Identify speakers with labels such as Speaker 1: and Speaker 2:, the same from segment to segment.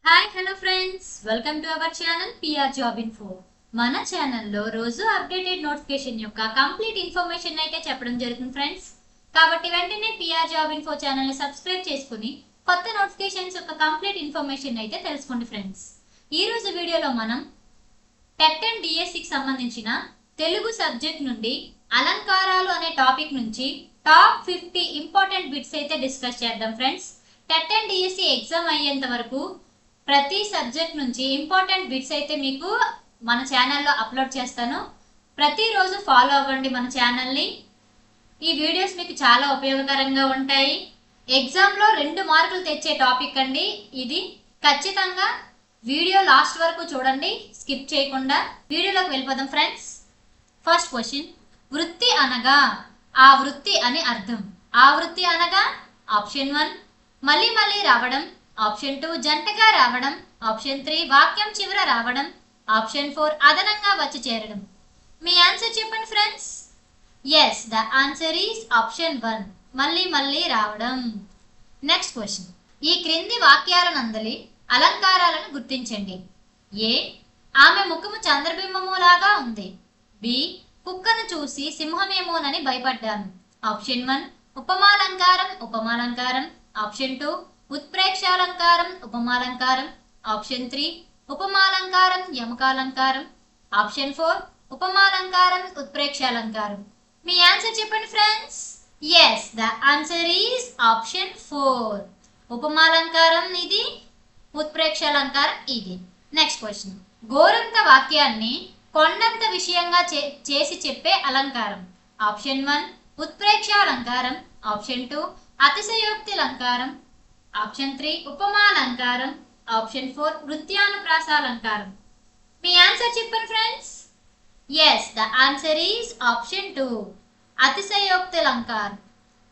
Speaker 1: Hi hello friends, welcome to our channel PR job info. మన ఛానల్లో రోజు updated notification యొక్క కంప్లీట్ ఇన్ఫర్మేషన్ అయితే చెప్పడం జరుగుతుంది ఫ్రెండ్స్. కాబట్టి వెంటనే పిఆర్ జాబ్ ఇన్ఫో ఛానల్ని సబ్స్క్రైబ్ చేసుకుని కొత్త నోటిఫికేషన్స్ యొక్క కంప్లీట్ ఇన్ఫర్మేషన్ అయితే తెలుసుకోండి ఫ్రెండ్స్. ఈ రోజు వీడియోలో మనం టెట్ అండ్ డిఎస్సికి సంబంధించిన తెలుగు సబ్జెక్ట్ నుండి అలంకారాలు అనే టాపిక్ నుంచి టాప్ 50 ఇంపార్టెంట్ బిట్స్ అయితే డిస్కస్ చేద్దాం friends. TET and DSC exam అయ్యేంత వరకు ప్రతి సబ్జెక్ట్ నుంచి ఇంపార్టెంట్ బిట్స్ అయితే మీకు మన ఛానల్లో అప్లోడ్ చేస్తాను. ప్రతిరోజు ఫాలో అవ్వండి మన ఛానల్ని. ఈ వీడియోస్ మీకు చాలా ఉపయోగకరంగా ఉంటాయి. ఎగ్జామ్లో 2 మార్కులు తెచ్చే టాపిక్ అండి ఇది. ఖచ్చితంగా వీడియో లాస్ట్ వరకు చూడండి, స్కిప్ చేయకుండా. వీడియోలోకి వెళ్ళిపోదాం ఫ్రెండ్స్. ఫస్ట్ క్వశ్చన్, వృత్తి అనగా ఆ వృత్తి అని అర్థం. ఆ వృత్తి అనగా ఆప్షన్ 1 మళ్ళీ మళ్ళీ రావడం, ఆప్షన్ 2 జంటగా రావడం, ఆప్షన్ 3 వాక్యం చివర రావడం, ఆప్షన్ 4 అదనంగా వచ్చి చేరడం. మీ ఆన్సర్ చెప్పండి friends. Yes, the answer is option 1 మళ్ళీ మళ్ళీ రావడం. నెక్స్ట్ క్వశ్చన్, ఈ క్రింది వాక్యాల నందలి అలంకారాలను గుర్తించండి. ఏ, ఆమె ముఖము చంద్రబింబము లాగా ఉంది. బి, కుక్కను చూసి సింహమేమోనని భయపడ్డాను. ఆప్షన్ 1 ఉపమాలంకారం ఉపమాలంకారం, ఆప్షన్ 2 ఉత్ప్రేక్షాలంకారం ఉపమాలంకారం, ఆప్షన్ 3 ఉపమాలంకారం యమకాలంకారం, ఆప్షన్ 4 ఉపమాలంకారం ఉత్ప్రేక్షాలంకారం. మీ ఆన్సర్ చెప్పండి friends. Yes, the answer is option 4 ఉపమాలంకారం ఇది, ఉత్ప్రేక్షాలంకారం ఇది. నెక్స్ట్ క్వశ్చన్, గోరంత వాక్యాన్ని కొండంత విషయంగా చేసి చెప్పే అలంకారం. ఆప్షన్ 1 ఉత్ప్రేక్షాలంకారం, ఆప్షన్ 2 అతిశయోక్తి అలంకారం, ఆప్షన్ 3 ఉపమాలంకారం, ఆప్షన్ 4 వృత్యానుప్రాసాలంకారం. మీ ఆన్సర్ చెప్పండి friends. Yes, the answer is option 2 అతిశయోక్తి అలంకారం.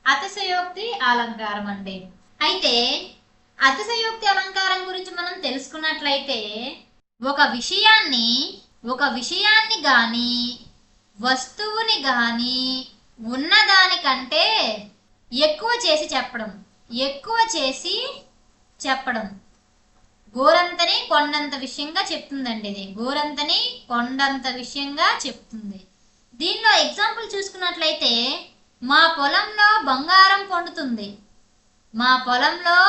Speaker 1: అతిశయోక్తి అలంకారం అండి. అయితే అతిశయోక్తి అలంకారం గురించి మనం తెలుసుకున్నట్లయితే ఒక విషయాన్ని గాని వస్తువుని గాని ఉన్నదానికంటే ఎక్కువ చేసి చెప్పడం. గోరంతని కొండంత విషయంగా చెప్తుందండి ఇది. గోరంతని కొండంత విషయంగా చెప్తుంది. దీనిలో ఎగ్జాంపుల్ చూసుకున్నట్లయితే మా పొలంలో బంగారం పండుతుంది. మా పొలంలో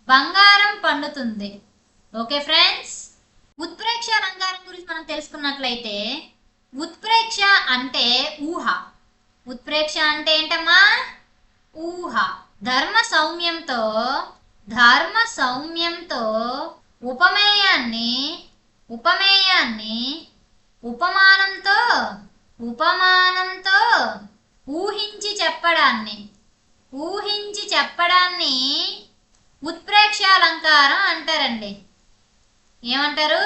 Speaker 1: బంగారం పండుతుంది. Okay friends. ఉత్ప్రేక్ష అలంకారం గురించి మనం తెలుసుకున్నట్లయితే ఉత్ప్రేక్ష అంటే ఊహ. ఉత్ప్రేక్ష అంటే ఏంటమ్మా? ఊహ. ధర్మ సౌమ్యంతో ఉపమేయాన్ని ఉపమానంతో ఊహించి చెప్పడాన్ని ఉత్ప్రేక్ష అలంకారం అంటారండి. ఏమంటారు?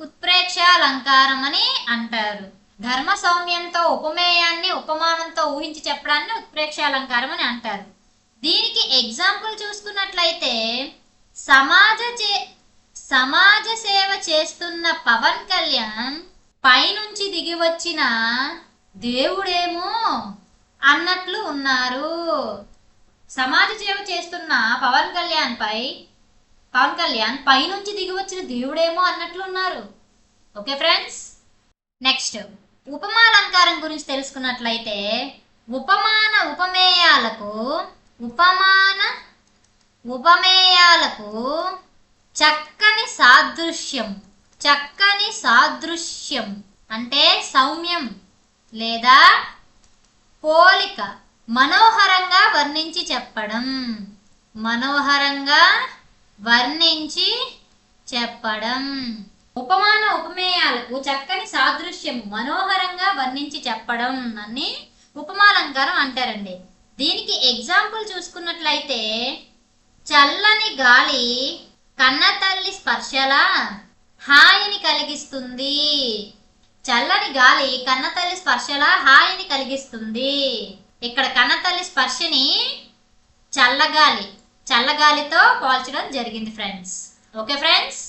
Speaker 1: ఉత్ప్రేక్ష అలంకారం అని అంటారు. ధర్మ సౌమ్యంతో ఉపమేయాన్ని ఉపమానంతో ఊహించి చెప్పడాన్ని ఉత్ప్రేక్ష అలంకారం అని అంటారు. దీనికి ఎగ్జాంపుల్ చూసుకున్నట్లయితే సమాజ సేవ చేస్తున్న పవన్ కళ్యాణ్ పైనుంచి దిగి వచ్చిన దేవుడేమో అన్నట్లు ఉన్నారు. సమాజ సేవ చేస్తున్న పవన్ కళ్యాణ్ పైనుంచి దిగి వచ్చిన దేవుడేమో అన్నట్లు ఉన్నారు. Okay friends. నెక్స్ట్, ఉపమాలంకారం గురించి తెలుసుకున్నట్లయితే ఉపమేయాలకు చక్కని సాదృశ్యం అంటే సౌమ్యం లేదా పోలిక మనోహరంగా వర్ణించి చెప్పడం. ఉపమేయాలకు చక్కని సాదృశ్యం మనోహరంగా వర్ణించి చెప్పడం అని ఉపమాలంకారం అంటారండి. దీనికి ఎగ్జాంపుల్ చూసుకున్నట్లయితే చల్లని గాలి కన్నతల్లి స్పర్శలా హాయిని కలిగిస్తుంది. చల్లని గాలి కన్నతల్లి స్పర్శలా హాయిని కలిగిస్తుంది. ఇక్కడ కన్నతల్లి స్పర్శని చల్లగాలితో పోల్చడం జరిగింది ఫ్రెండ్స్. Okay friends.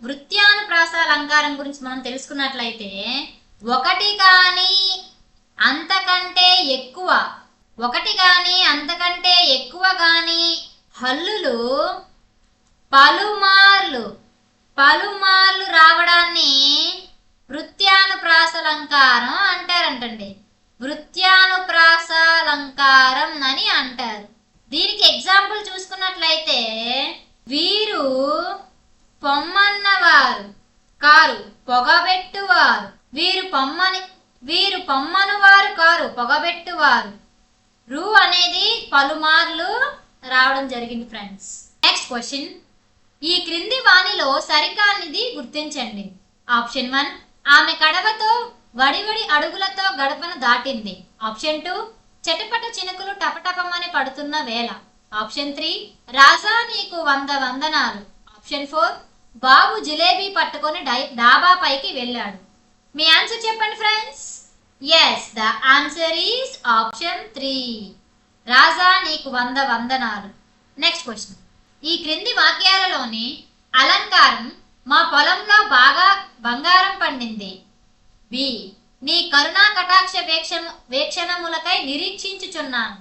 Speaker 1: వృత్యానుప్రాస అలంకారం గురించి మనం తెలుసుకున్నట్లయితే ఒకటి కానీ అంతకంటే ఎక్కువ గాని హల్లులు పలుమార్లు పలుమార్లు రావడాన్ని వృత్యానుప్రాసాలంకారం అంటారంటండి. వృత్యానుప్రాసాలంకారం అని అంటారు. దీనికి ఎగ్జాంపుల్ చూసుకున్నట్లయితే వీరు పొమ్మన్నవారు కారు పొగబెట్టువారు. వీరు పొమ్మనువారు కారు పొగబెట్టువారు. రు అనేది పలుమార్లు రావడం జరిగింది ఫ్రెండ్స్. నెక్స్ట్ క్వశ్చన్, ఈ క్రింది వాణిలో సరికానిది గుర్తించండి. ఆప్షన్ 1, ఆమె కడవతో వడివడి అడుగులతో గడపను దాటింది. ఆప్షన్ 2, చెటపట చినుకులు టపటపమని పడుతున్న వేళ. ఆప్షన్ 3, రాజా నీకు 100 వందనాలు. ఆప్షన్ 4, బాబు జిలేబీ పట్టుకొని డాబా పైకి వెళ్ళాడు. మీ ఆన్సర్ చెప్పండి friends. Yes, the answer is option 3, రాజా నీకు 100 వందనాలు. నెక్స్ట్ క్వశ్చన్, ఈ క్రింది వాక్యాలలోని అలంకారం మా పొలంలో బాగా బంగారం పండింది. బి, నీ కరుణా కటాక్ష వీక్షణములకై నిరీక్షించుచున్నాను.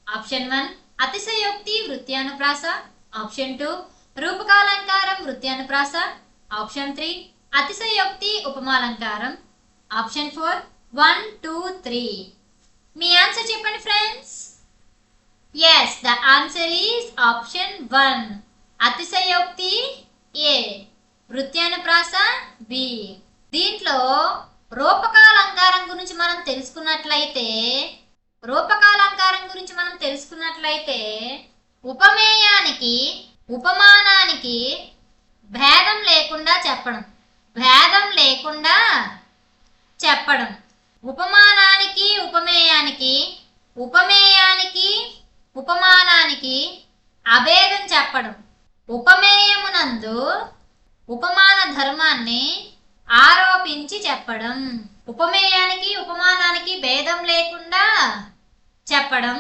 Speaker 1: ఆప్షన్ 1, అతిశయోక్తి వృత్యానుప్రాస. ఆప్షన్ 2, రూపకాలంకారం వృత్యానుప్రాస. ఆప్షన్ 3, అతిశయోక్తి ఉపమాలంకారం. ఆప్షన్ 4, 1, 2, 3. మీ ఆన్సర్ చెప్పండి friends. Yes, the answer is option 1, అతిశయోక్తి ఏ, వృత్యానుప్రాస బి. దీంట్లో రూపకాలంకారం గురించి మనం తెలుసుకున్నట్లయితే ఉపమేయానికి ఉపమానానికి భేదం లేకుండా చెప్పడం. ఉపమానానికి ఉపమేయానికి అభేదం చెప్పడం. ఉపమేయమునందు ఉపమాన ధర్మాన్ని ఆరోపించి చెప్పడం. ఉపమేయానికి ఉపమానానికి భేదం లేకుండా చెప్పడం.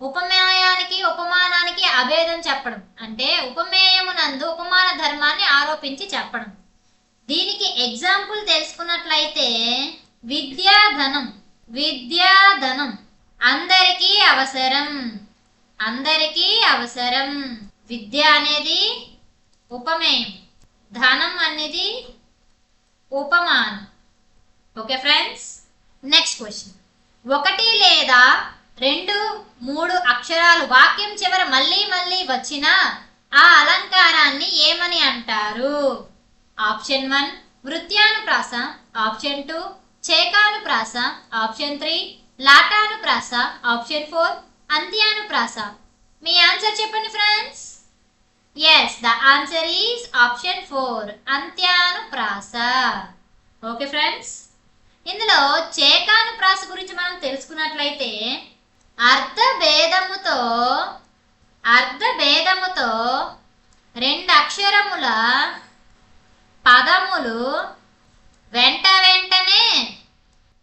Speaker 1: ఉపమేయానికి ఉపమానానికి అభేదం చెప్పడం అంటే ఉపమేయమునందు ఉపమాన ధర్మాన్ని ఆరోపించి చెప్పడం. దీనికి ఎగ్జాంపుల్ తెలుసుకున్నట్లయితే విద్యాధనం అందరికీ అవసరం. విద్య అనేది ఉపమేయం, ధనం అనేది ఉపమానం. Okay friends. నెక్స్ట్ క్వశ్చన్, 1 లేదా 2, 3 అక్షరాలు వాక్యం చివర మళ్ళీ వచ్చిన ఆ అలంకారాన్ని ఏమని అంటారు? ఆప్షన్ 1, వృత్యానుప్రాస. ఆప్షన్ 2, చేకానుప్రాస. ఆప్షన్ 3, లాటానుప్రాస. ఆప్షన్ 4, అంత్యానుప్రాస. మీ ఆన్సర్ చెప్పండి friends. Yes, the answer is option 4, అంత్యానుప్రాస. Okay friends. ఇందులో చేకానుప్రాస గురించి మనం తెలుసుకున్నట్లయితే అర్థభేదముతో 2 అక్షరముల పదములు వెంటనే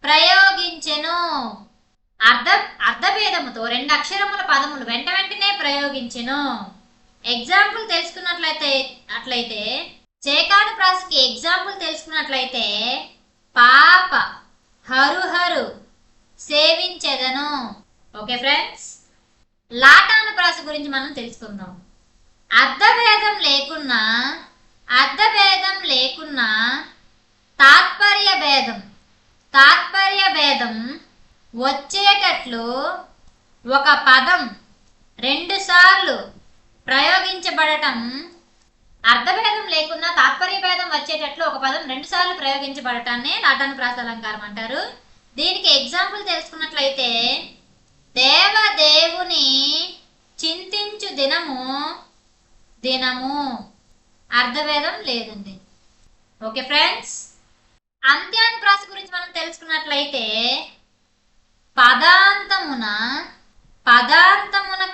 Speaker 1: ప్రయోగించెను. అర్థభేదముతో 2 అక్షరముల పదములు వెంటనే ప్రయోగించెను. ఎగ్జాంపుల్ తెలుసుకున్నట్లయితే చేకానుప్రాసకి ఎగ్జాంపుల్ తెలుసుకున్నట్లయితే పాప హరు సేవించెదను. Okay friends. లాటానుప్రాస గురించి మనం తెలుసుకుందాం. అర్థభేదం లేకున్నా తాత్పర్య భేదం వచ్చేటట్లు ఒక పదం 2 సార్లు ప్రయోగించబడటం. అర్థభేదం లేకున్నా తాత్పర్య భేదం వచ్చేటట్లు ఒక పదం 2 సార్లు ప్రయోగించబడటాన్ని లాటానుప్రాస అలంకారం అంటారు. దీనికి ఎగ్జాంపుల్ తెలుసుకున్నట్లయితే దేవదేవుని చింతించు దినము అర్థభేదం లేదండి. Okay friends. అంత్యానుప్రాస గురించి మనం తెలుసుకున్నట్లయితే పదాంతమున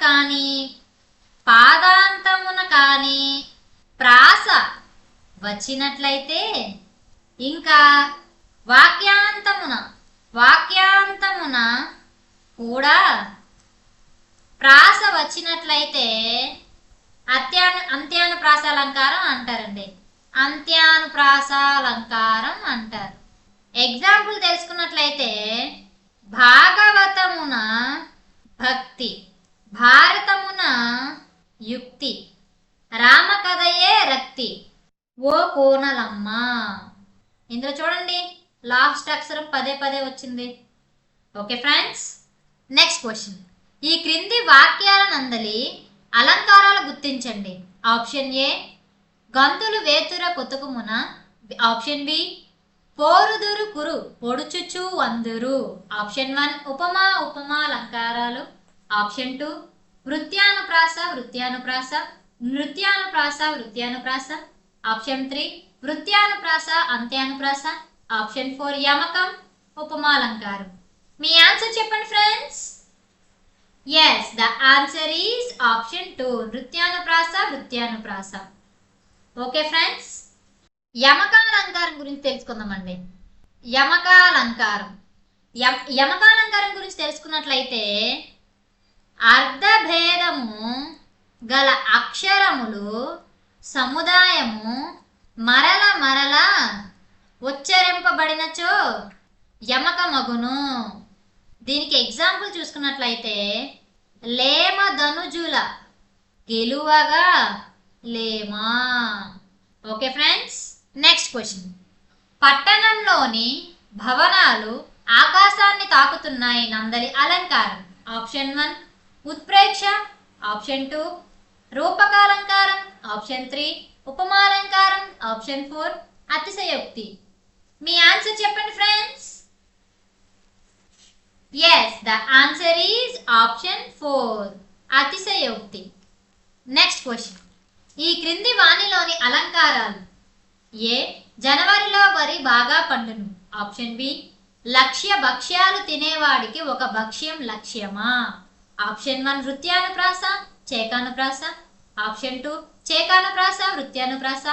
Speaker 1: కానీ పాదాంతమున కానీ ప్రాస వచ్చినట్లయితే ఇంకా వాక్యాంతమున కూడా ప్రాస వచ్చినట్లయితే అంత్యానుప్రాస అలంకారం అంటారండి. అంత్యానుప్రాసాలంకారం అంటారు. ఎగ్జాంపుల్ తెలుసుకున్నట్లయితే భాగవతమున భక్తి, భారతమున యుక్తి. రామకథయే రక్తి, ఓ కోనలమ్మ. ఇందులో చూడండి లాస్ట్ అక్షరం పదే పదే వచ్చింది. Okay friends, next question. ఈ క్రింది వాక్యాల నందలి అలంకారాలు గుర్తించండి. ఆప్షన్ ఏ గంతులు వేతుర కొతుకుమున, ఆప్షన్ బి పోరుదురు కురు పొడుచుచు వందురు, ఆప్షన్ 1 ఉపమా ఉపమాలంకారాలు, ఆప్షన్ 2 వృత్యానుప్రాస వృత్యానుప్రాస నృత్యానుప్రాస వృత్యానుప్రాస, ఆప్షన్ 3 వృత్యానుప్రాస అంత్యానుప్రాస, ఆప్షన్ 4 యమకం ఉపమాలంకారం. మీ ఆన్సర్ చెప్పండి friends. Yes, the answer is option 2 నృత్యానుప్రాస వృత్యానుప్రాస. ఓకే ఫ్రెండ్స్, యమకాలంకారం గురించి తెలుసుకుందామండి. యమకాలంకారం యమకాలంకారం గురించి తెలుసుకున్నట్లయితే అర్ధభేదము గల అక్షరములు సముదాయము మరల మరల ఉచ్చరింపబడినచో యమకమగును. దీనికి ఎగ్జాంపుల్ చూసుకున్నట్లయితే లేమ ధనుజుల గెలువగా లేమా. Okay friends, next question. పట్టణంలోని భవనాలు ఆకాశాన్ని తాకుతున్నాయి నందలి అలంకారం. ఆప్షన్ 1 ఉత్ప్రేక్ష, ఆప్షన్ 2 రూపకాలంకారం, ఆప్షన్ 3 ఉపమాలంకారం, ఆప్షన్ 4 అతిశయోక్తి. మీ ఆన్సర్ చెప్పండి friends. Yes, the answer is option 4 అతిశయోక్తి. Next question. ఈ క్రింది వాణిలోని అలంకారాలు. ఏ జనవరిలో వరి బాగా పండును, ఆప్షన్ బి లక్ష్య భక్ష్యాలు తినేవాడికి ఒక భక్ష్యం లక్ష్యమా, ఆప్షన్ 1 వృత్యానుప్రాస చేకానుప్రాస, ఆప్షన్ 2 చేకానుప్రాస వృత్యానుప్రాస,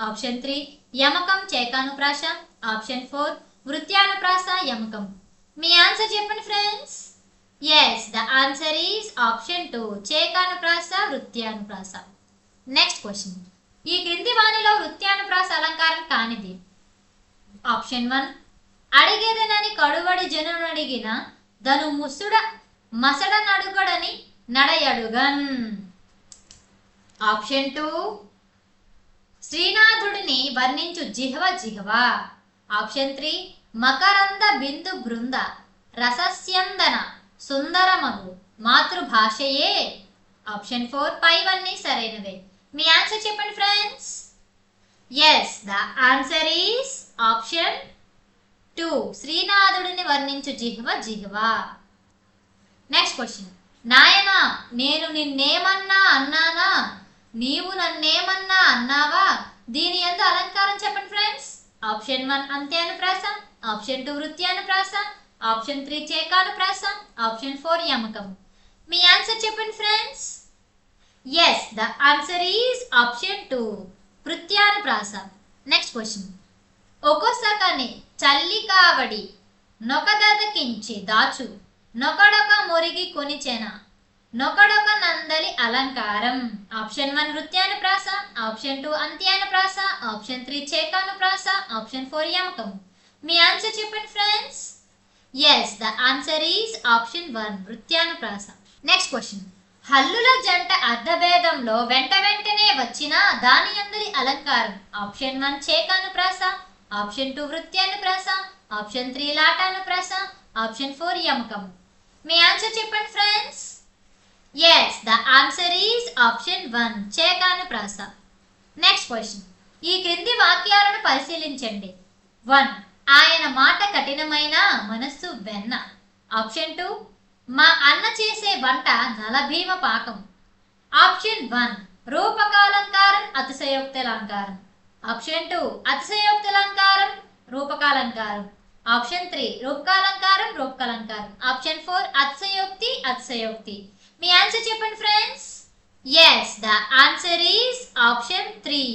Speaker 1: ఆప్షన్ 3 యమకం చేకానుప్రాస, ఆప్షన్ 4 వృత్యానుప్రాస యమకం. మీ ఆన్సర్ చెప్పండి friends. Yes, the answer is option 2 చేకానుప్రాస వృత్యానుప్రాస. Next question. ఈ క్రింది వాణిలో వృత్యానుప్రాస అలంకారం కానిది. ఆప్షన్ 1 అడిగేదనని కడువడి జనునడిగిన దను ముసుడ మసడ నడుగడని నడయడుగన్, ఆప్షన్ 2 శ్రీనాథుడిని వర్ణించు జిహ్వ జిహ్వ, ఆప్షన్ 3 మకరంద బిందు బృంద రసస్యందన సుందరమగు మాతృభాషయే, ఆప్షన్ 4 పైవన్నీ సరైనవే. మీ ఆన్సర్ చెప్పండి friends. Yes, the answer is option 2 శ్రీనాథుడిని వర్ణించు జిహ్వ జిహ్వ. Next question. నాయనా నేను నిన్నేమన్నా అన్నానా, నీవు నన్నేమన్నా అన్నావా, దీని యందు అలంకారం చెప్పండి ఫ్రెండ్స్. ఆప్షన్ 1 అంత్యానుప్రాస, ఆప్షన్ 2 వృత్యానుప్రాస, ఆప్షన్ 3 చేకానుప్రాస, ఆప్షన్ 4 యమకం. మీ ఆన్సర్ చెప్పండి friends. Yes, the answer is option 2 వృత్యానుప్రాస. Next question. ఒక్కొక్కని చల్లి కావడి నొకదదకించి దాచు నొకడొక మురిగి కొనిచెన నొకడొక నందలి అలంకారం. ఆప్షన్ 1 వృత్యానుప్రాస, ఆప్షన్ 2 అంత్యానుప్రాస, ఆప్షన్ 3 చేకానుప్రాస, ఆప్షన్ 4 యమకం. మీ ఆన్సర్ చెప్పండి friends. Yes, the answer is option 1 వృత్యానుప్రాస. Next question. హల్లుల జంట అర్ధభేదంలో వెంట వెంటనే వచ్చిన దాని యందలి అలంకారం. ఆప్షన్ 1 చేకానుప్రాస, ఆప్షన్ 2 వృత్యానుప్రాస, ఆప్షన్ 3 లాటానుప్రాస, ఆప్షన్ 4 యమకం. మీ ఆన్సర్ చెప్పండి friends. Yes, the answer is option 1 చేకానుప్రాస. Next question. ఈ క్రింది వాక్యాలను పరిశీలించండి. 1 ఆయన మాట కఠినమైన మనస్సు వెన్న, ఆప్షన్ 2 మా అన్న చేసే వంట నలభీమ పాకం, ఆప్షన్ 1 రూపకాలంకారం అతిశయోక్తలంకారం, ఆప్షన్ 2 అతిశయోక్తలంకారం రూపకాలంకారం, ఆప్షన్ 3 రూపకాలంకారం రూపకాలంకారం, ఆప్షన్ 4 అతిశయోక్తి అతిశయోక్తి. మీ ఆన్సర్ చెప్పండి friends. Yes, the answer is option 3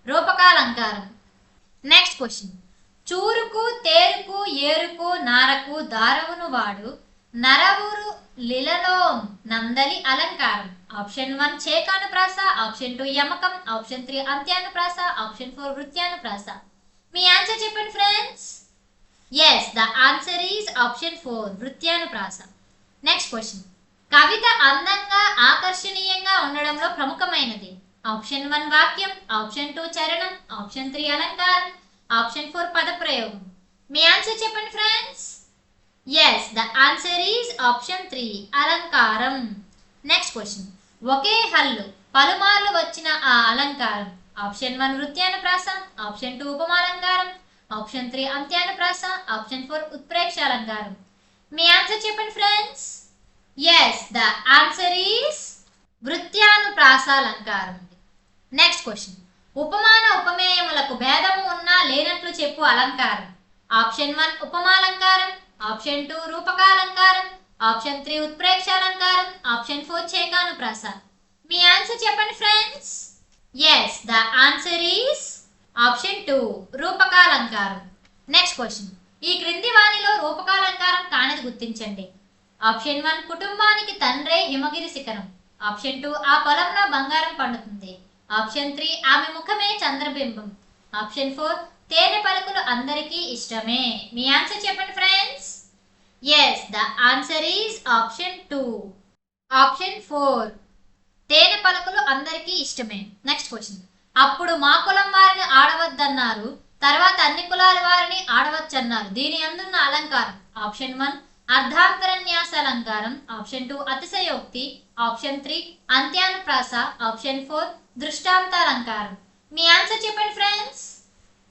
Speaker 1: రూపకాలంకారం. Next question. చూరుకు తేరుకు ఏరుకు నారకు దారవును వాడు నరవురు లిలలో నందలి అలంకారం. ఆప్షన్ 1 చేకానుప్రాస, ఆప్షన్ 2 యమకం, ఆప్షన్ 3 అంత్యానుప్రాస, ఆప్షన్ 4 వృత్యానుప్రాస. మీ ఆన్సర్ చెప్పండి friends. Yes, the answer is option 4 వృత్యానుప్రాస. Next question. కవిత అందంగా ఆకర్షణీయంగా ఉండడంలో ప్రముఖమైనది. ఆప్షన్ 1 వాక్యం, ఆప్షన్ 2 చరణం, ఆప్షన్ 3 అలంకారం, ఆప్షన్ 4 పదప్రయోగం. మీ ఆన్సర్ చెప్పండి friends. Yes, the answer is option 3 అలంకారం. Next question. ఒకే హల్లు పలుమార్లు వచ్చిన ఆ అలంకారం. ఆప్షన్ 1 వృత్యానుప్రాస, ఆప్షన్ 2 ఉపమాలంకారం, ఆప్షన్ 3 అంత్యానుప్రాస, ఆప్షన్ 4 ఉత్ప్రేక్ష అలంకారం. మీ ఆన్సర్ చెప్పండి friends. Yes, the answer is వృత్యానుప్రాస అలంకారం. Next question. ఉపమాన ఉపమేయములకు భేదము ఉన్నా లేనట్లు చెప్పు అలంకారం. ఆప్షన్ 1 ఉపమాలంకారం, ఆప్షన్ 2 రూపకాలంకారం, ఆప్షన్ 3 ఉత్ప్రేక్ష అలంకారం, ఆప్షన్ 4 చేకానుప్రాస. మీ ఆన్సర్ చెప్పండి friends. Yes, the answer is option 2 రూపకాలంకారం. Next question. ఈ క్రింది వాణిలో రూపకాలంకారం కానిది గుర్తించండి. ఆప్షన్ 1 కుటుంబానికి తండ్రే హిమగిరి శిఖరం, ఆప్షన్ 2 ఆ పొలంలో బంగారం పండుతుంది, ఆప్షన్ 3 ఆమె ముఖమే చంద్రబింబం, ఆప్షన్ 4 తేనె పలుకులు అందరికీ ఇష్టమే. మీ ఆన్సర్ చెప్పండి friends. Yes, the answer is option 2 option 4 తేనె పలుకులు అందరికీ ఇష్టమే. Next question. అప్పుడు మా కులం వారిని ఆడవద్దన్నారు, తర్వాత అన్ని కులాల వారిని ఆడవచ్చన్నారు. దీని అందున్న అలంకారం. ఆప్షన్ 1 అర్ధాంతరన్యాస అలంకారం, ఆప్షన్ 2 అతిశయోక్తి, ఆప్షన్ 3 అంత్యానుప్రాస, ఆప్షన్ 4 దృష్టాంతాలంకారం. మీ ఆన్సర్ చెప్పండి friends.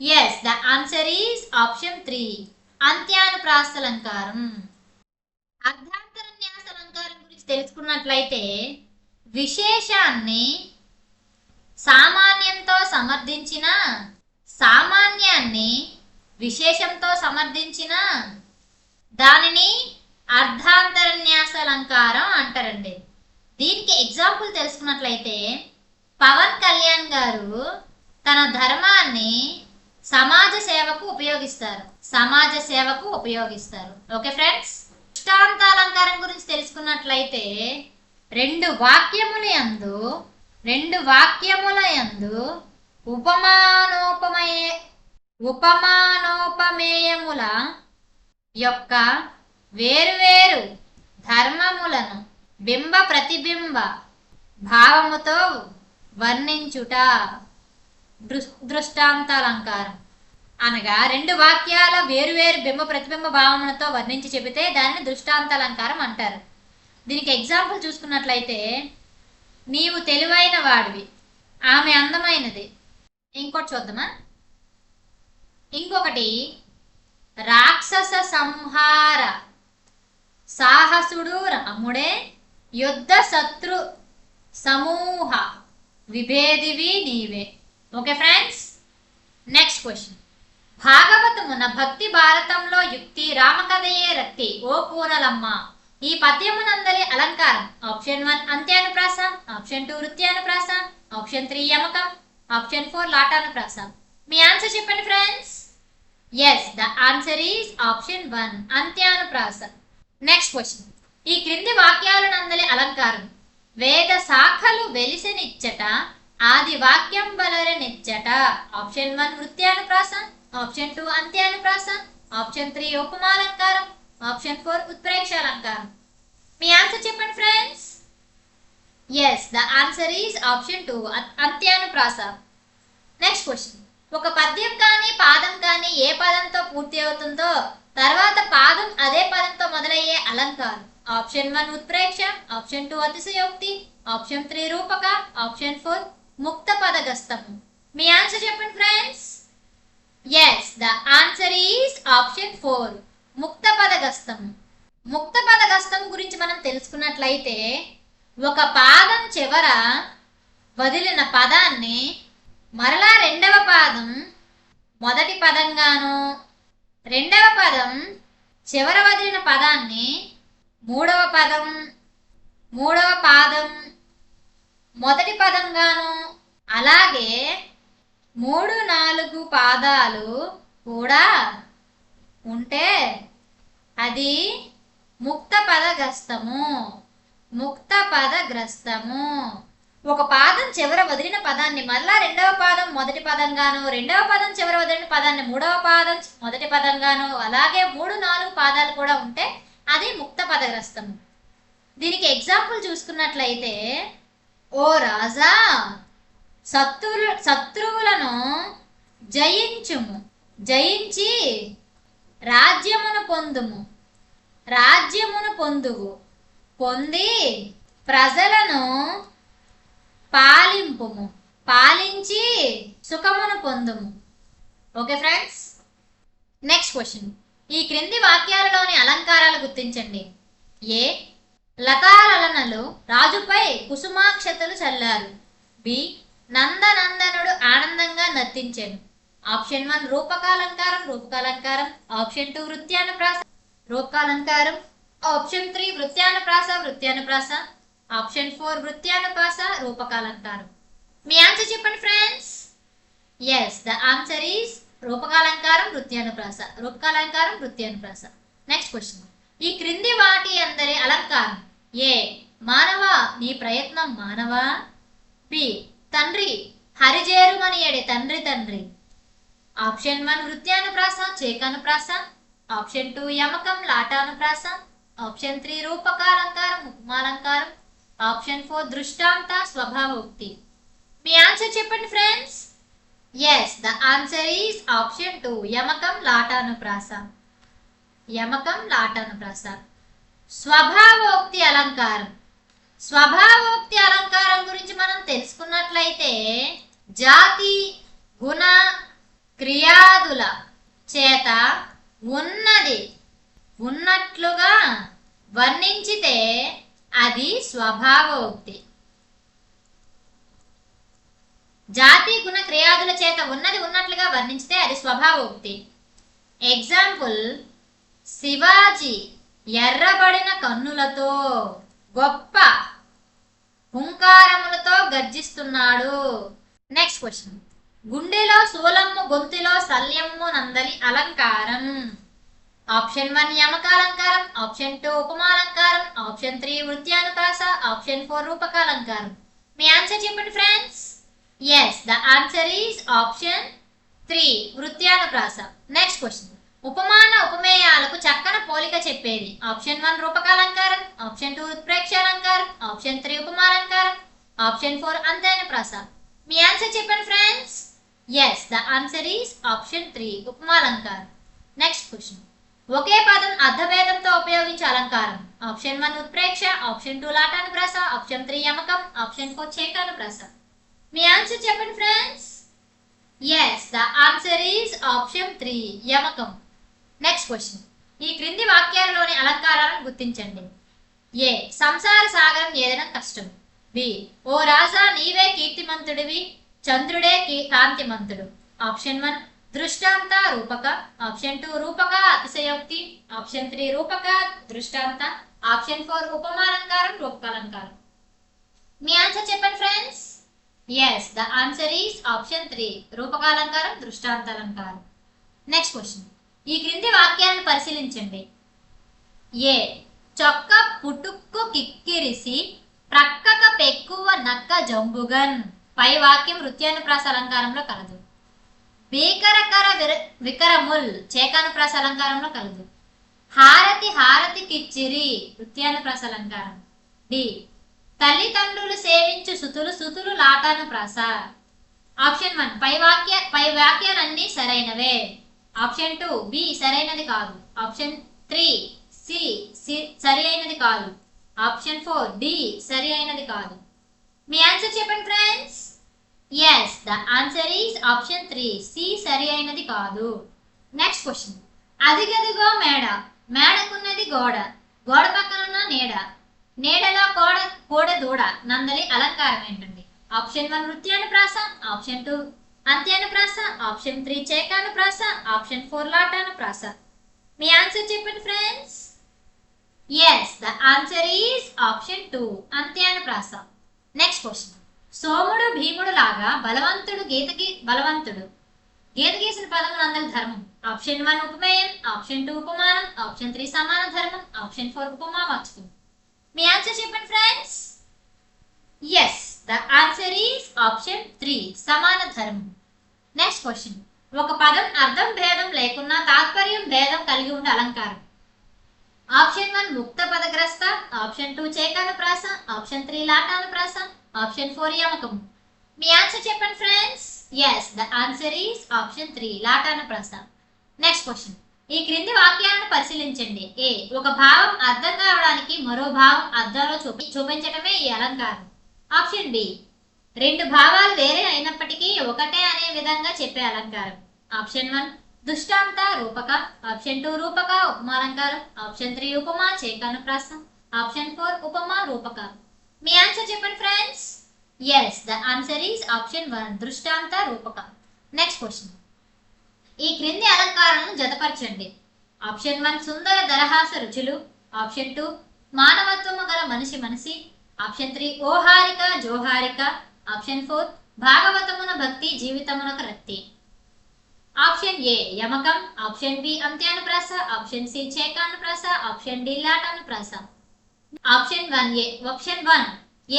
Speaker 1: Yes, the answer is option 3 అంత్యానుప్రాస అలంకారం. అర్ధాంతరన్యాస అలంకారం గురించి తెలుసుకున్నట్లయితే విశేషాన్ని సామాన్యంతో సమర్థించిన, సామాన్యాన్ని విశేషంతో సమర్థించిన దానిని అర్ధాంతరన్యాస అలంకారం అంటారండి. దీనికి ఎగ్జాంపుల్ తెలుసుకున్నట్లయితే పవన్ కళ్యాణ్ గారు తన ధర్మాన్ని సమాజ సేవకు ఉపయోగిస్తారు, సమాజ సేవకు ఉపయోగిస్తారు. Okay friends. దృష్టాంతాలంకారం గురించి తెలుసుకున్నట్లయితే రెండు వాక్యముల యందు ఉపమానోపమేయముల యొక్క వేరువేరు ధర్మములను బింబ ప్రతిబింబ భావముతో వర్ణించుట దృష్టాంతాలంకారం. అనగా రెండు వాక్యాల వేరువేరు బింబ ప్రతిబింబ భావములతో వర్ణించి చెబితే దానిని దృష్టాంతాలంకారం అంటారు. దీనికి ఎగ్జాంపుల్ చూసుకున్నట్లయితే నీవు తెలివైన వాడివి, ఆమె అందమైనది. ఇంకోటి చూద్దామా. ఇంకొకటి రాక్షస సంహార సాహసుడు రాముడే, యుద్ధ శత్రు సమూహ విభేదివి నీవే. Okay friends. Next question. భాగవతమున భక్తి భారతంలో యుక్తి రామకథయే రక్తి ఓ పూనలమ్మ. ఈ పద్యమునందలి అలంకారం. ఆప్షన్ 1 అంత్యానుప్రాస, ఆప్షన్ 2 వృత్యానుప్రాస, ఆప్షన్ 3 యమకం, ఆప్షన్ 4 లాటానుప్రాస. మీ ఆన్సర్ చెప్పండి friends. Yes, the answer is option 1 అంత్యానుప్రాస. Next question. ఈ క్రింది వాక్యాలనందలి అలంకారం. వేద శాఖలు వెలిసెనిచ్చట, ఆది వాక్యం బలరనిచ్చట. ఆప్షన్ 1 వృత్యానుప్రాస, ఆప్షన్ 2 అంత్యానుప్రాస, ఆప్షన్ 3 ఉపమాలంకారం, ఆప్షన్ 4 ఉత్ప్రేక్ష అలంకారం. మీ ఆన్సర్ చెప్పండి friends. Yes, the answer is option 2 అంత్యానుప్రాస. Next question. ఒక పద్యం కానీ పాదం కానీ ఏ పదంతో పూర్తి అవుతుందో తర్వాత పాదం అదే పదంతో మొదలయ్యే అలంకారం. ఆప్షన్ 1 ఉత్ప్రేక్ష, ఆప్షన్ 2 అతిశయోక్తి, ఆప్షన్ 3 రూపక, ఆప్షన్ 4 ముక్త పదగస్తము. మీ ఆన్సర్ చెప్పండి friends. Yes, the answer is option 4 ముక్త పదగస్తము. ముక్త పదగస్తం గురించి మనం తెలుసుకున్నట్లయితే ఒక పాదం చివర వదిలిన పదాన్ని మరలా రెండవ పాదం మొదటి పదంగాను, రెండవ పదం చివర వదిలిన పదాన్ని మూడవ పాదం మొదటి పదంగాను, అలాగే 3-4 పాదాలు కూడా ఉంటే అది ముక్త పదగ్రస్తము. ముక్త పదగ్రస్తము. ఒక పాదం చివర వదిలిన పదాన్ని మరలా రెండవ పాదం మొదటి పదంగాను, రెండవ పాదం చివర వదిలిన పదాన్ని మూడవ పాదం మొదటి పదంగాను, అలాగే 3-4 పాదాలు కూడా ఉంటే అది ముక్త పదగ్రస్తము. దీనికి ఎగ్జాంపుల్ చూసుకున్నట్లయితే, ఓ రాజా, శత్రువులను జయించుము, జయించి రాజ్యమును పొందువు, పొంది ప్రజలను పాలింపుము, పాలించి సుఖమును పొందుము. Okay friends, next question. ఈ క్రింది వాక్యాలలోని అలంకారాలు గుర్తించండి. ఏ, లతాలలనలు రాజుపై కుసుమాక్షతలు చల్లారు. బి, నందనందనుడు ఆనందంగా నర్తించెను. ఆప్షన్ 1 రూపకాలంకారం, రూపకాలంకారం. ఆప్షన్ 2 వృత్యానుప్రాస, రూపకాలంకారం. ఆప్షన్ 3 వృత్యానుప్రాస, వృత్యానుప్రాస. ఆప్షన్ 4 వృత్యానుప్రాస, రూపకాలంకారం. మీ ఆన్సర్ చెప్పండి friends. Yes, the answer is రూపకాలంకారం, వృత్యానుప్రాస, రూపకాలంకారం, వృత్యానుప్రాస. Next question. ఈ క్రింది వాటి అందరి అలంకారం. ఏ, మానవా నీ ప్రయత్నం మానవా. బి, తండ్రి హరిజేరుమనియడే తండ్రి తండ్రి. ఆప్షన్ 1 వృత్యానుప్రాస, చేకానుప్రాస. ఆప్షన్ 2 యమకం, లాటానుప్రాస. ఆప్షన్ 3 రూపకాలంకారం, ఉపమాలంకారం. ఆప్షన్ 4 దృష్టాంత, స్వభావోక్తి. మీ ఆన్సర్ చెప్పండి friends. Yes, the answer is option 2 యమకం, లాటానుప్రాస. యమకం, లాటానుప్రాస. స్వభావోక్తి అలంకారం. స్వభావోక్తి అలంకారం గురించి మనం తెలుసుకున్నట్లయితే, జాతి, గుణ, క్రియాదుల చేత ఉన్నట్లుగా వర్ణించితే అది స్వభావోక్తి. జాతి, గుణ, క్రియాదుల చేత ఉన్నట్లుగా వర్ణించితే అది స్వభావోక్తి. ఎగ్జాంపుల్, శివాజీ ఎర్రబడిన కన్నులతో గొప్ప హుంకారములతో గర్జిస్తున్నాడు. Next question. గుండెలో శూలము, గొంతులో శల్యము నందలి అలంకారం. ఆప్షన్ 1 యమకాలంకారం. ఆప్షన్ 2 ఉపమాలంకారం. ఆప్షన్ 3 వృత్యానుప్రాస. ఆప్షన్ 4 రూపకాలంకారం. మీ ఆన్సర్ చెప్పండి friends. Yes, the answer is option 3 వృత్యానుప్రాస. Next question. ఉపమాన ఉపమేయాలకు చక్కన పోలిక చెప్పేది. ఆప్షన్ 1 రూపకాలంకారం. ఆప్షన్ 2 ఉత్ప్రేక్షాలంకారం. ఆప్షన్ 3 ఉపమాలంకారం. ఆప్షన్ 4 అంత్యానుప్రాస. మీ ఆన్సర్ చెప్పండి friends. Yes, the answer is option 3 ఉపమాలంకారం. Next question. ఒకే పదం అర్థభేదంతో ఉపయోగించే అలంకారం. ఆప్షన్ 1 ఉత్ప్రేక్ష. ఆప్షన్ 2 లాటానుప్రాస. ఆప్షన్ 3 యమకం. ఆప్షన్ 4 చేకానుప్రాస. మీ ఆన్సర్ చెప్పండి friends. Yes, the answer is option 3 యమకం. Next question. ఈ క్రింది వాక్యాలలోని అలంకారాలను గుర్తించండి. ఏ, సంసార సాగరం ఏదైనా కష్టం. బి, ఓ రాజా నీవే కీర్తిమంతుడివి, చంద్రుడే కాంతిమంతుడు. ఆప్షన్ 1 దృష్టాంత, రూపక. ఆప్షన్ 2 రూపక, అతిశయోక్తి. ఆప్షన్ 3 రూపక, దృష్టాంత. ఆప్షన్ 4 ఉపమాలంకారం, రూపకాలంకారం. మీ ఆన్సర్ చెప్పండి friends. Yes, the answer is option 3 రూపకాలంకారం, దృష్టాంతాలంకారం. Next question. ఈ క్రింది వాక్యాలను పరిశీలించండి. ఏ, చొక్క పుటుక్కు కిక్కిరిసి ప్రక్కక పెక్కువ నక్క జంబుగన్. పై వాక్యం వృత్యానుప్రాస అలంకారంలో కలదు. భీకరకర వికరముల్ చేకానుప్రాస అలంకారంలో కలదు. హారతి హారతి కిచ్చిరి వృత్యానుప్రాస అలంకారం. డి, తల్లిదండ్రులు సేవించు సుతులు సుతులు లాటానుప్రాస. ఆప్షన్ 1 పై వాక్యాలన్నీ సరైనవే. ఆప్షన్ 2 బి సరైనది కాదు. ఆప్షన్ 3 సి సరి అయినది కాదు. ఆప్షన్ 4 డి సరి అయినది కాదు. మీ ఆన్సర్ చెప్పండి friends. Yes, the answer is option 3 C సరి అయినది కాదు. Next question. అదిగదిగో మేడ, మేడకున్నది గోడ, గోడ పక్కనున్న నీడ, నీడలో కోడ దూడ నందలి అలంకారం ఏంటండి? ఆప్షన్ 1 వృత్యానుప్రాస. ఆప్షన్ 2 అంత్యానుప్రాస. ఆప్షన్ 3 చేకానుప్రాస. ఆప్షన్ 4 లాటానుప్రాస. మీ ఆన్సర్ చెప్పండి friends. Yes, the answer is option 2 అంత్యానుప్రాస. Next question. సోముడు భీముడు లాగా బలవంతుడు గీత గీసిన పదము నందలి ధర్మం. ఆప్షన్ 1 ఉపమేయం. ఆప్షన్ 2 ఉపమానం. ఆప్షన్ 3 సమాన ధర్మం. ఆప్షన్ 4 ఉపమావాచకం. మీ ఆన్సర్ చెప్పండి friends. Yes, the answer is option 3 సమాన ధర్మం. Next question. ఒక పదం అర్థం భేదం లేకున్నా తాత్పర్యం భేదం కలిగి ఉండే అలంకారం. ఆప్షన్ 1 ముక్త పదగ్రస్త, ఆప్షన్ 2 చేకానుప్రాస, ఆప్షన్ 3 లాటానుప్రాస, ఆప్షన్ 4 యమకము. మీ ఆన్సర్ చెప్పండి friends. Yes, the answer is option 3 లాటానుప్రాస. Next question. ఈ క్రింది వాక్యాలను పరిశీలించండి. ఏ, ఒక భావం అర్థం కావడానికి మరో భావం అర్థంలో చూపించటమే ఈ అలంకారం. ఆప్షన్ బి, రెండు భావాలు వేరే అయినప్పటికీ ఒకటే అనే విధంగా చెప్పే అలంకారం. ఆప్షన్ 1 దృష్టాంత రూపక, ఆప్షన్ 2 రూపక ఉపమాలంకారం, ఆప్షన్ 3 ఉపమా చేకానుప్రాసం, ఆప్షన్ 4 ఉపమా రూపక. మీ ఆన్సర్ చెప్పండి friends. Yes, the answer is option 1 దృష్టాంత రూపక. Next question. ఈ క్రింది అలంకారాలను జతపరచండి. ఆప్షన్ 1 సుందర దరహాస రుచులు, ఆప్షన్ 2 మానవత్వము గల మనిషి, ఆప్షన్ 3 ఓహారిక జోహారిక, ఆప్షన్ 4 భాగవతమున భక్తి జీవితమునకు రక్తి. ఆప్షన్ ఏ యమకం, ఆప్షన్ బి అంత్యానుప్రాస, ఆప్షన్ సి చేకానుప్రాస, ఆప్షన్ డి లాటానుప్రాస. Option 1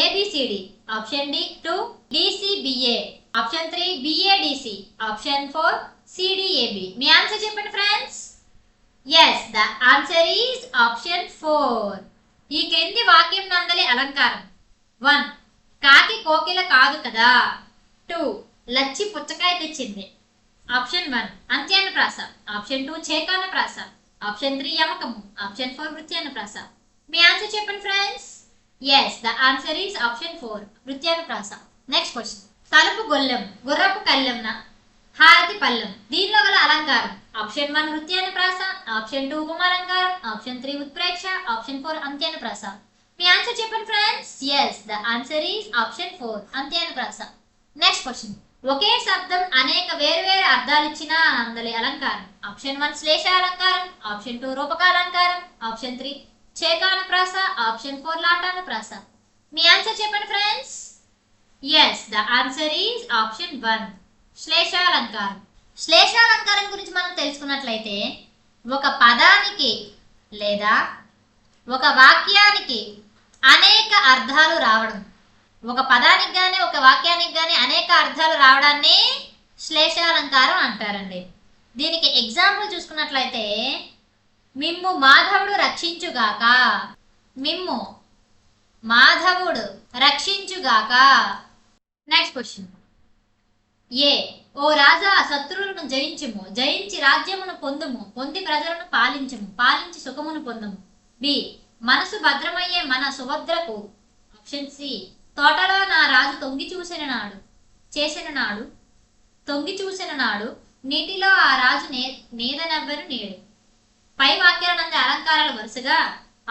Speaker 1: A B C D, option D 2 D C B A, option 3 B A D C, option 4 C D A B. మీ ఆన్సర్ చెప్పండి friends. Yes, the answer is option 4. ఈ క్రింది వాక్యం నందలి అలంకారం. 1 కాకి కోకిల కాదు కదా. 2 లచ్చి పుచ్చకాయ తెచ్చింది. ఆప్షన్ 1 అంత్యానుప్రాస, ఆప్షన్ 2 చేకానుప్రాస, ఆప్షన్ 3 యమకము, ఆప్షన్ 4 వృత్యానుప్రాస. మీ ఆన్సర్ చెప్పండి friends. Yes, the answer is option 4 వృత్యానుప్రాస. Next question. తలుపు గొల్లెం, గుర్రపు కళ్ళెంన, హారతి పల్లెం. దీనిలో గల అలంకారం. ఆప్షన్ 1 వృత్యానుప్రాస, ఆప్షన్ 2 ఉపమాలంకారం, ఆప్షన్ 3 ఉత్ప్రేక్ష, ఆప్షన్ 4 అంత్యానుప్రాస. మీ ఆన్సర్ చెప్పండి friends. Yes, the answer is option 4 అంత్యానుప్రాస. Next question. ఒకే శబ్దం అనేక వేరువేరు అర్థాలు ఇచ్చిన అందలి అలంకారం. ఆప్షన్ 1 శ్లేషాలంకారం, ఆప్షన్ 2 రూపకాలంకారం, ఆప్షన్ 3 చేకానుప్రాస, ఆప్షన్ 4 లాటానుప్రాస. మీ ఆన్సర్ చెప్పండి friends. Yes, the answer is option 1 శ్లేషాలంకారం. శ్లేషాలంకారం గురించి మనం తెలుసుకున్నట్లయితే ఒక పదానికి లేదా ఒక వాక్యానికి అనేక అర్థాలు రావడం, ఒక పదానికి కానీ ఒక వాక్యానికి కానీ అనేక అర్థాలు రావడాన్ని శ్లేషాలంకారం అంటారండి. దీనికి ఎగ్జాంపుల్ చూసుకున్నట్లయితే మిమ్ము మాధవుడు రక్షించుగాక, మిమ్ము మాధవుడు రక్షించుగాక. Next question. ఏ, ఓ రాజా శత్రువులను జయించుము, జయించి రాజ్యమును పొందుము, పొంది ప్రజలను పాలించుము, పాలించి సుఖమును పొందుము. బి, మనసు భద్రమయ్యే మన సుభద్రకు. ఆప్షన్ సి, తోటలో నా రాజు తొంగి చూసిన నాడు నీటిలో ఆ రాజు నీదనెవ్వరు నేడు. పై వాక్యాలందరి అలంకారాలు వరుసగా.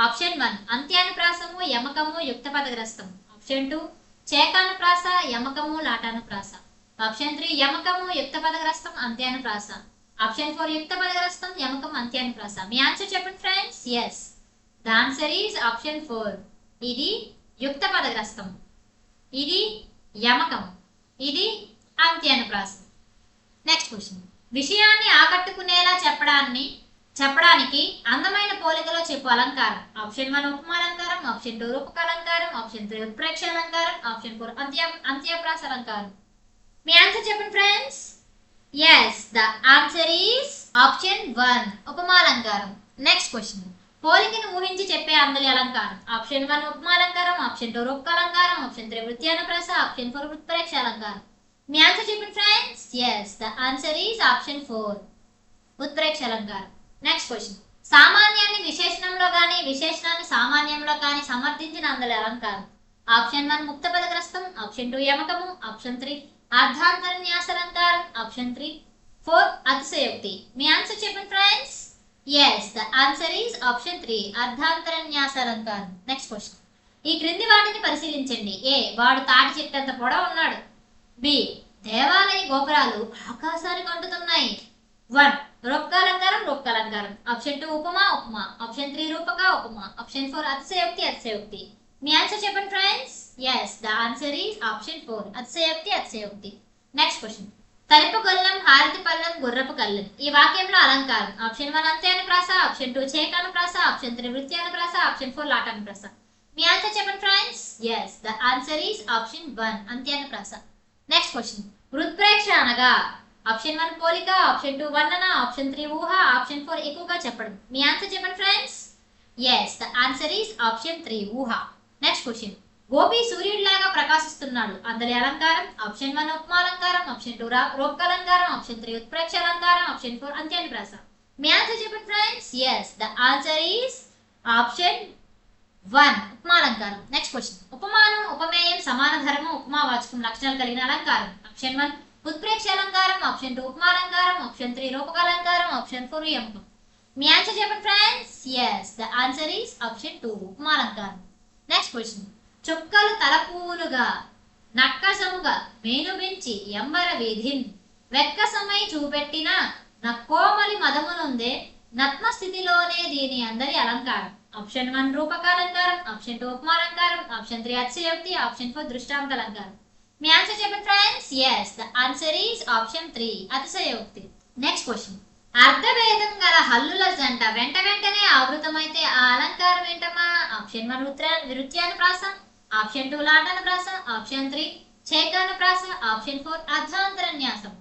Speaker 1: ఆప్షన్ 1 అంత్యానుప్రాసము, యమకము, యుక్త పదగ్రస్తము, ఆప్షన్ 2 చేకానుప్రాస, యమకము, లాటానుప్రాస, ఆప్షన్ 3 యమకము, యుక్త పదగ్రస్తం, అంత్యానుప్రాస, ఆప్షన్ 4 యుక్త పదగ్రస్తం, యమకం, అంత్యానుప్రాస. మీ ఆన్సర్ చెప్పండి friends. Yes, the answer is option 4. ఇది యుక్త పదగ్రస్తం, ఇది యమకం, ఇది అంత్యానుప్రాసం. Next question. విషయాన్ని ఆకట్టుకునేలా చెప్పడానికి అందమైన పోలికలో చెప్పు అలంకారం. ఆప్షన్ 1 ఉపమాలంకారం, ఆప్షన్ 2 రూపకాలంకారం, ఆప్షన్ 3 ఉత్ప్రేక్ష అలంకారం, ఆప్షన్ 4 అంత్యప్రాస అలంకారం. మీ ఆన్సర్ చెప్పండి friends. Yes, the answer is option 1 ఉపమాలంకారం. Next question. పోలికను ఊహించి చెప్పే అందలి అలంకారం. ఆప్షన్ 1 ఉపమాలంకారం, ఆప్షన్ 2 రూపకాలంకారం, ఆప్షన్ 3 వృత్యానుప్రాస, ఆప్షన్ 4 ఉత్ప్రేక్ష అలంకారం. మీ ఆన్సర్ చెప్పండి friends. Yes, the answer is option 4 ఉత్ప్రేక్ష అలంకారం. Next question. సామాన్యాన్ని విశేషణంలో కానీ విశేషణాన్ని సామాన్యంలో కానీ సమర్థించిన అందలి అలంకారం. ఆప్షన్ 1 ముక్త పదగ్రస్తం, ఆప్షన్ 2 యమకము, ఆప్షన్ 3 అర్ధాంతరన్యాస అలంకారం, ఆప్షన్ 3 4 అతిశయోక్తి. మీ ఆన్సర్ చెప్పండి friends. Yes, the answer is option 3 అర్ధాంతరన్యాస అలంకారం. Next question. ఈ క్రింది వాటిని పరిశీలించండి. ఏ, వాడు తాటి చెట్టంత పొడవు ఉన్నాడు. బి, దేవాలయ గోపురాలు ఆకాశానికి అంటుతున్నాయి. 1 రూపకాలంకారం, ఆప్షన్ 2 ఉపమా, ఆప్షన్ 3 రూపక, ఆప్షన్ 4 అతిశయోక్తి. మీ ఆన్సర్ చెప్పండి friends. Yes, the answer is option 4 అతిశయోక్తి. Next question. తలుపు గొల్లెం, హారతి పల్లెం, గుర్రపు కళ్ళెం. ఈ వాక్యంలో అలంకారం. ఆప్షన్ 1 అంత్యానుప్రాస, ఆప్షన్ 2 చేకానుప్రాస, ఆప్షన్ 3 వృత్యానుప్రాస, ఆప్షన్ 4 లాటానుప్రాస. మీ ఆన్సర్ చెప్పండి friends. Yes, the answer is option 1 అంత్యానుప్రాస. Next question. ఉత్ప్రేక్ష అనగా. ఆప్షన్ 1 పోలిక, ఆప్షన్ 2 వర్ణన, ఆప్షన్ 3 ఊహ, ఆప్షన్ 4 ఎక్కువగా చెప్పడం. మీ ఆన్సర్ చెప్పండి friends. Yes the answer is option 3 ఊహ. Next question. గోపి సూర్యుడిలాగా ప్రకాశిస్తున్నాడు అందరి అలంకారం. ఆప్షన్ 1 ఉపమాలంకారం, ఆప్షన్ 2 రూపకలంకారం, ఆప్షన్ 3 ఉత్ప్రేక్ష అలంకారం, ఆప్షన్ 4 అంత్యానుప్రాస. మీ ఆన్సర్ చెప్పండి friends. Yes the answer is option 1 ఉపమాలంకారం. Next question. ఉపమానం, ఉపమేయం, సమాన ధర్మం, ఉపమావాచకం లక్షణాలు కలిగిన అలంకారం. ఆప్షన్ 1 ఉత్ప్రేక్ష అలంకారం, ఆప్షన్ 2 ఉపమాలంకారం, ఆప్షన్ 3 రూపకలంకారం, ఆప్షన్ 4 యమకం. మీ ఆన్సర్ చెప్పండి friends. Yes the answer is option 2 ఉపమాలంకారం. Next question. చుక్కలు తలపూలుగా నక్కసముగా మేనుబెంచి ఎంబర వీధిన్ వెక్కసమై చూపెట్టిన నక్కోమలి మదమునుందే నత్మ స్థితిలోనే దీని అందరి అలంకారం. ఆప్షన్ 1 రూపకాలంకారం, ఆప్షన్ 2 ఉపమాలంకారం, ఆప్షన్ 3 అతిశయోక్తి, ఆప్షన్ 4 దృష్టాంత అలంకారం. మీ ఆన్సర్ చెప్పండి friends. Yes the answer is option 3 అతిశయోక్తి. Next question. అర్ధభేదం గల హల్లుల జంట వెంట వెంటనే ఆవృతమైతే ఆ అలంకారం ఏంటమ్మా? ఆప్షన్ 1 వృత్యానుప్రాస, ఆప్షన్ 2 లాటానుప్రాస, ఆప్షన్ 3 ఛేకానుప్రాస, ఆప్షన్ 4 అర్ధాంతరన్యాసం.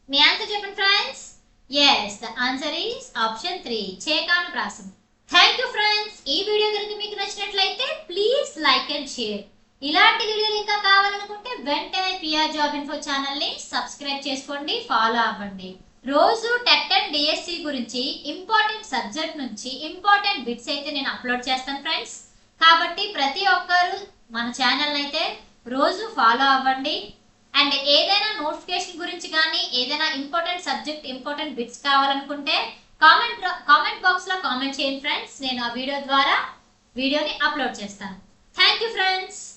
Speaker 1: మీ ఆన్సర్ చెప్పండి friends. Yes the answer is option 3 ఛేకానుప్రాసం. Thank you friends. ఈ వీడియో కనుక మీకు నచ్చినట్లయితే ప్లీజ్ లైక్ అండ్ షేర్. ఇలాంటి వీడియోలు ఇంకా కావాలనుకుంటే వెంటనే పిఆర్ జాబ్ ఇన్ఫో ఛానల్ని సబ్స్క్రైబ్ చేసుకోండి, ఫాలో అవ్వండి. రోజు టెట్ అండ్ డిఎస్సి గురించి ఇంపార్టెంట్ సబ్జెక్ట్ నుంచి ఇంపార్టెంట్ బిట్స్ అయితే నేను అప్లోడ్ చేస్తాను ఫ్రెండ్స్. కాబట్టి ప్రతి ఒక్కరు మన ఛానల్ అయితే రోజు ఫాలో అవ్వండి. అండ్ ఏదైనా నోటిఫికేషన్ గురించి కానీ ఏదైనా ఇంపార్టెంట్ సబ్జెక్ట్ ఇంపార్టెంట్ బిట్స్ కావాలనుకుంటే కామెంట్ బాక్స్ లో కామెంట్ చేయండి ఫ్రెండ్స్. నేను ఆ వీడియో ద్వారా వీడియోని అప్లోడ్ చేస్తాను. Thank you friends.